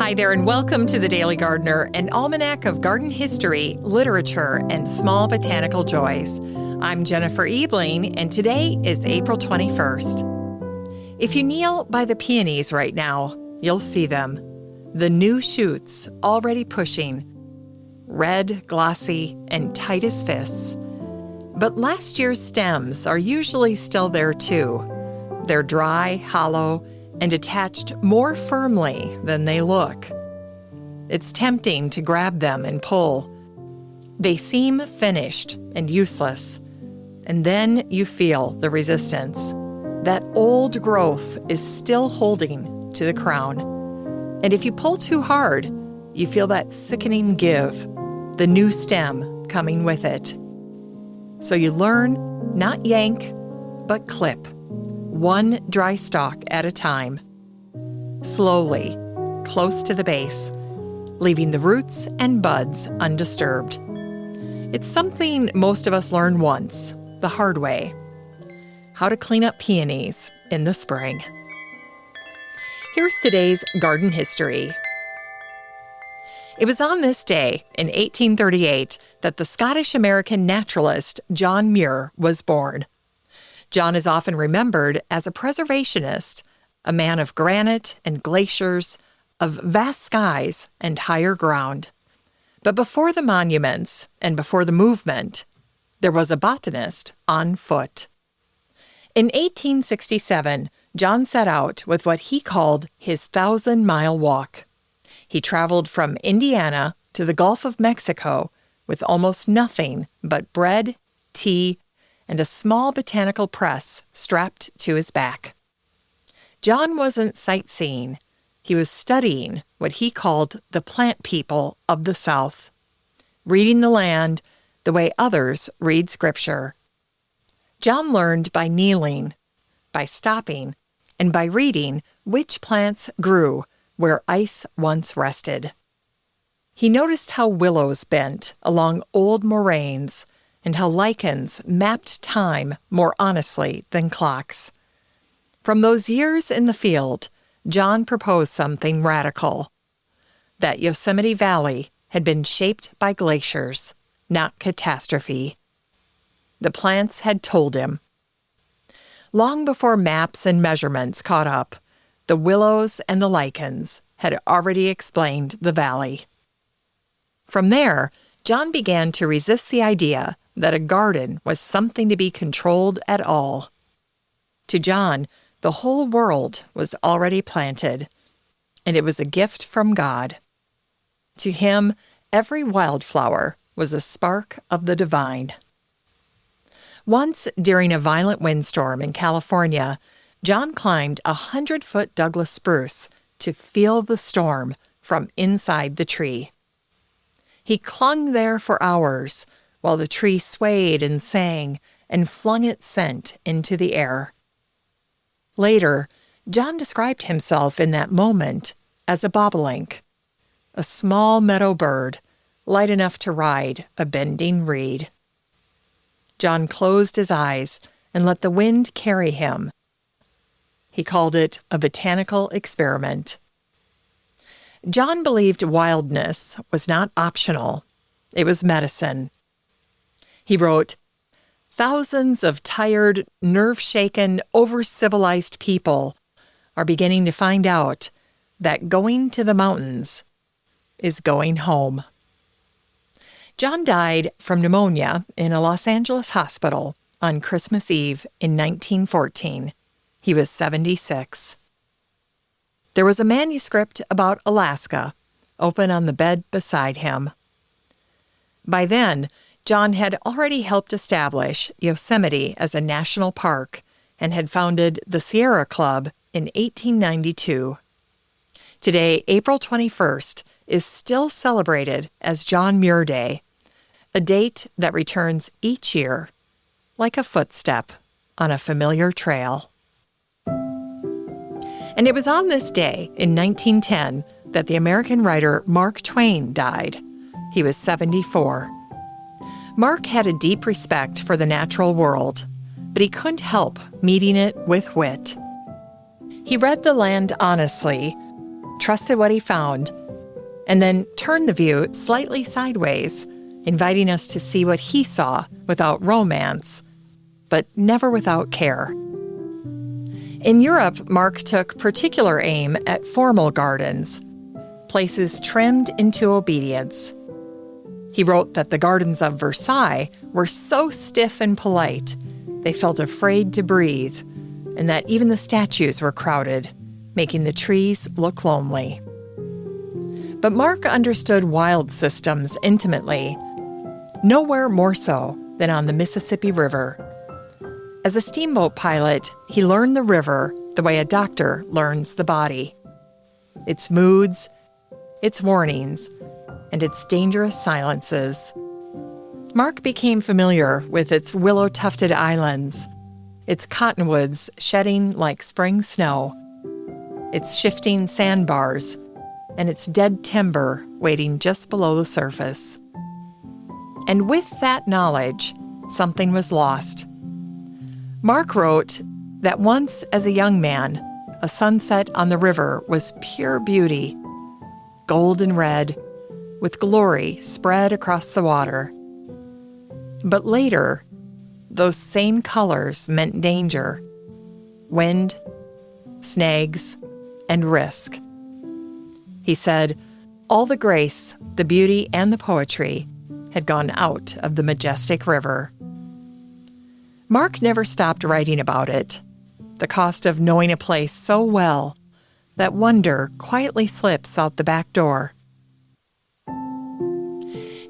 Hi there, and welcome to The Daily Gardener, an almanac of garden history, literature, and small botanical joys. I'm Jennifer Ebling, and today is April 21st. If you kneel by the peonies right now, you'll see them. The new shoots already pushing. Red, glossy, and tight as fists. But last year's stems are usually still there too. They're dry, hollow, and attached more firmly than they look. It's tempting to grab them and pull. They seem finished and useless. And then you feel the resistance. That old growth is still holding to the crown. And if you pull too hard, you feel that sickening give, the new stem coming with it. So you learn, not yank, but clip. One dry stalk at a time. Slowly, close to the base, leaving the roots and buds undisturbed. It's something most of us learn once, the hard way. How to clean up peonies in the spring. Here's today's garden history. It was on this day, in 1838, that the Scottish-American naturalist John Muir was born. John is often remembered as a preservationist, a man of granite and glaciers, of vast skies and higher ground. But before the monuments and before the movement, there was a botanist on foot. In 1867, John set out with what he called his 1,000-mile walk. He traveled from Indiana to the Gulf of Mexico with almost nothing but bread, tea, and a small botanical press strapped to his back. John wasn't sightseeing. He was studying what he called the plant people of the South, reading the land the way others read Scripture. John learned by kneeling, by stopping, and by reading which plants grew where ice once rested. He noticed how willows bent along old moraines and how lichens mapped time more honestly than clocks. From those years in the field, John proposed something radical. That Yosemite Valley had been shaped by glaciers, not catastrophe. The plants had told him. Long before maps and measurements caught up, the willows and the lichens had already explained the valley. From there, John began to resist the idea that a garden was something to be controlled at all. To John, the whole world was already planted, and it was a gift from God. To him, every wildflower was a spark of the divine. Once, during a violent windstorm in California, John climbed a 100-foot Douglas spruce to feel the storm from inside the tree. He clung there for hours while the tree swayed and sang and flung its scent into the air. Later, John described himself in that moment as a bobolink, a small meadow bird, light enough to ride a bending reed. John closed his eyes and let the wind carry him. He called it a botanical experiment. John believed wildness was not optional. It was medicine. He wrote, "Thousands of tired, nerve-shaken, over-civilized people are beginning to find out that going to the mountains is going home." John died from pneumonia in a Los Angeles hospital on Christmas Eve in 1914. He was 76. There was a manuscript about Alaska open on the bed beside him. By then, John had already helped establish Yosemite as a national park and had founded the Sierra Club in 1892. Today, April 21st, is still celebrated as John Muir Day, a date that returns each year like a footstep on a familiar trail. And it was on this day in 1910 that the American writer Mark Twain died. He was 74. Mark had a deep respect for the natural world, but he couldn't help meeting it with wit. He read the land honestly, trusted what he found, and then turned the view slightly sideways, inviting us to see what he saw without romance, but never without care. In Europe, Mark took particular aim at formal gardens, places trimmed into obedience. He wrote that the gardens of Versailles were so stiff and polite, they felt afraid to breathe, and that even the statues were crowded, making the trees look lonely. But Mark understood wild systems intimately, nowhere more so than on the Mississippi River. As a steamboat pilot, he learned the river the way a doctor learns the body. Its moods, its warnings, and its dangerous silences. Mark became familiar with its willow-tufted islands, its cottonwoods shedding like spring snow, its shifting sandbars, and its dead timber waiting just below the surface. And with that knowledge, something was lost. Mark wrote that once as a young man, a sunset on the river was pure beauty, golden red, with glory spread across the water. But later, those same colors meant danger, wind, snags, and risk. He said, all the grace, the beauty, and the poetry had gone out of the majestic river. Mark never stopped writing about it, the cost of knowing a place so well that wonder quietly slips out the back door.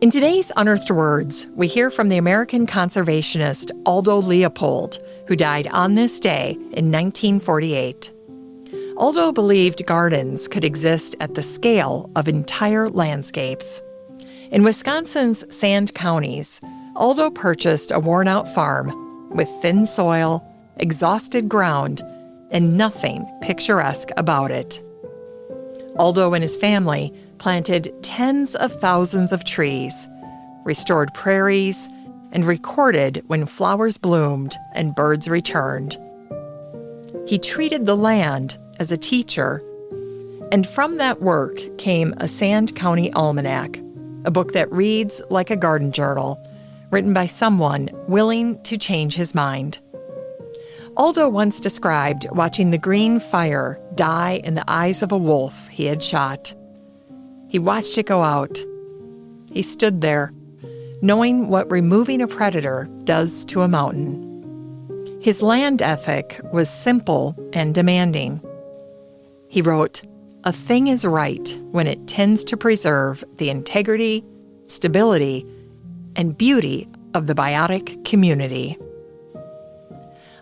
In today's Unearthed Words, we hear from the American conservationist Aldo Leopold, who died on this day in 1948. Aldo believed gardens could exist at the scale of entire landscapes. In Wisconsin's sand counties, Aldo purchased a worn-out farm with thin soil, exhausted ground, and nothing picturesque about it. Aldo and his family planted tens of thousands of trees, restored prairies, and recorded when flowers bloomed and birds returned. He treated the land as a teacher, and from that work came a Sand County Almanac, a book that reads like a garden journal, written by someone willing to change his mind. Aldo once described watching the green fire die in the eyes of a wolf he had shot. He watched it go out. He stood there, knowing what removing a predator does to a mountain. His land ethic was simple and demanding. He wrote, "A thing is right when it tends to preserve the integrity, stability, and beauty of the biotic community."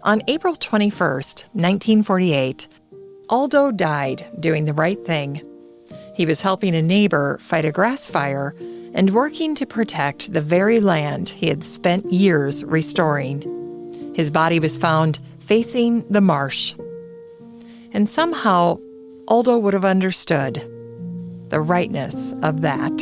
On April 21st, 1948, Aldo died doing the right thing. He was helping a neighbor fight a grass fire and working to protect the very land he had spent years restoring. His body was found facing the marsh. And somehow, Aldo would have understood the rightness of that.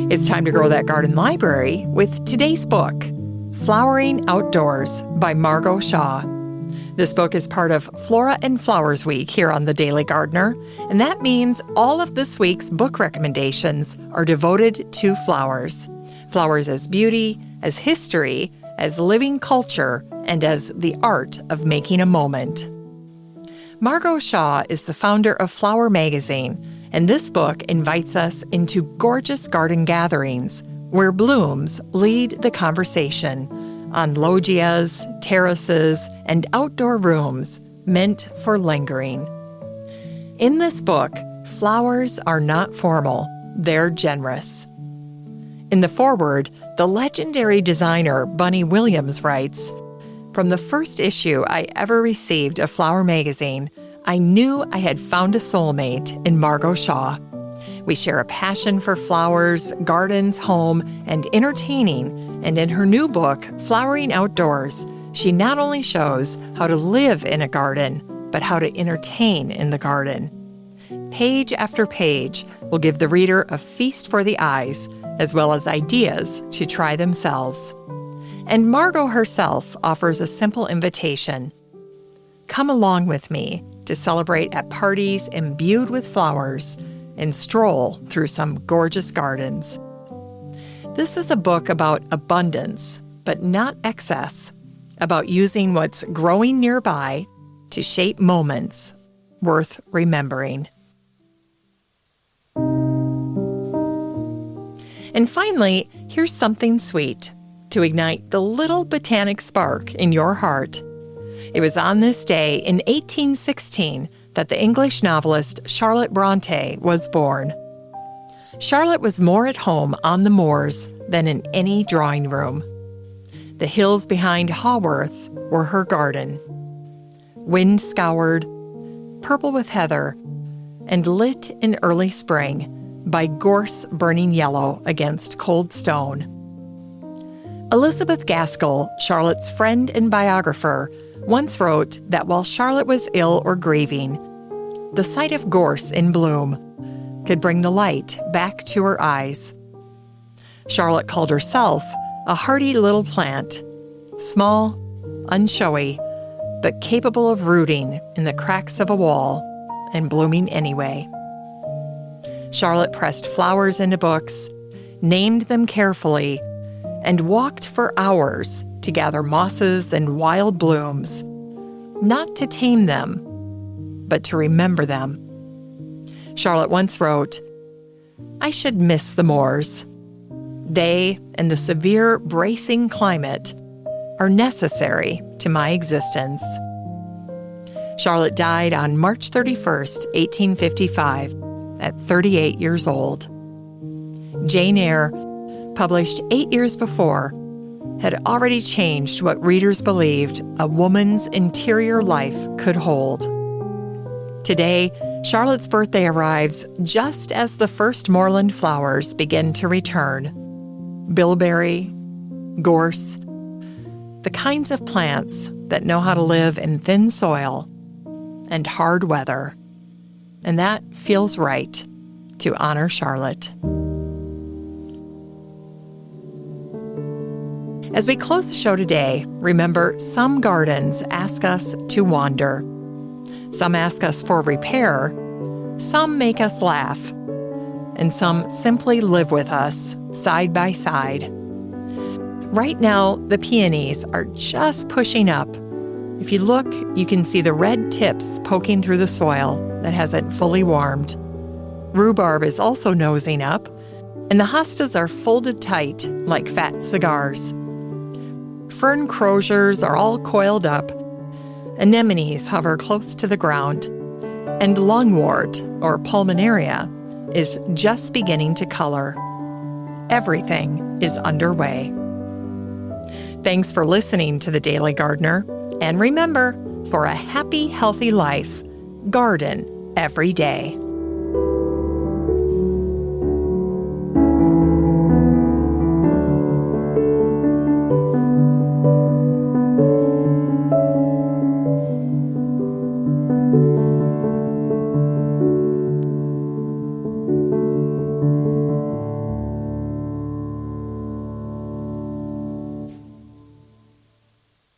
It's time to grow that garden library with today's book, Flowering Outdoors by Margot Shaw. This book is part of Flora and Flowers Week here on The Daily Gardener, and that means all of this week's book recommendations are devoted to flowers. Flowers as beauty, as history, as living culture, and as the art of making a moment. Margot Shaw is the founder of Flower Magazine, and this book invites us into gorgeous garden gatherings where blooms lead the conversation on loggias, terraces, and outdoor rooms meant for lingering. In this book, flowers are not formal, they're generous. In the foreword, the legendary designer Bunny Williams writes, "From the first issue I ever received of Flower Magazine, I knew I had found a soulmate in Margot Shaw. We share a passion for flowers, gardens, home, and entertaining, and in her new book, Flowering Outdoors, she not only shows how to live in a garden, but how to entertain in the garden. Page after page will give the reader a feast for the eyes, as well as ideas to try themselves. And Margot herself offers a simple invitation. Come along with me to celebrate at parties imbued with flowers and stroll through some gorgeous gardens. This is a book about abundance, but not excess, about using what's growing nearby to shape moments worth remembering. And finally, here's something sweet to ignite the little botanic spark in your heart. It was on this day in 1816 that the English novelist Charlotte Bronte was born. Charlotte was more at home on the moors than in any drawing room. The hills behind Haworth were her garden, wind-scoured, purple with heather, and lit in early spring by gorse burning yellow against cold stone. Elizabeth Gaskell, Charlotte's friend and biographer, once wrote that while Charlotte was ill or grieving, the sight of gorse in bloom could bring the light back to her eyes. Charlotte called herself a hardy little plant, small, unshowy, but capable of rooting in the cracks of a wall and blooming anyway. Charlotte pressed flowers into books, named them carefully, and walked for hours to gather mosses and wild blooms, not to tame them, but to remember them. Charlotte once wrote, "I should miss the moors. They and the severe, bracing climate are necessary to my existence." Charlotte died on March 31st, 1855, at 38 years old. Jane Eyre, published 8 years before, had already changed what readers believed a woman's interior life could hold. Today, Charlotte's birthday arrives just as the first moorland flowers begin to return. Bilberry, gorse, the kinds of plants that know how to live in thin soil and hard weather. And that feels right to honor Charlotte. As we close the show today, remember some gardens ask us to wander. Some ask us for repair, some make us laugh, and some simply live with us side by side. Right now, the peonies are just pushing up. If you look, you can see the red tips poking through the soil that hasn't fully warmed. Rhubarb is also nosing up, and the hostas are folded tight like fat cigars. Fern croziers are all coiled up, anemones hover close to the ground, and lungwort, or pulmonaria, is just beginning to color. Everything is underway. Thanks for listening to The Daily Gardener, and remember, for a happy, healthy life, garden every day.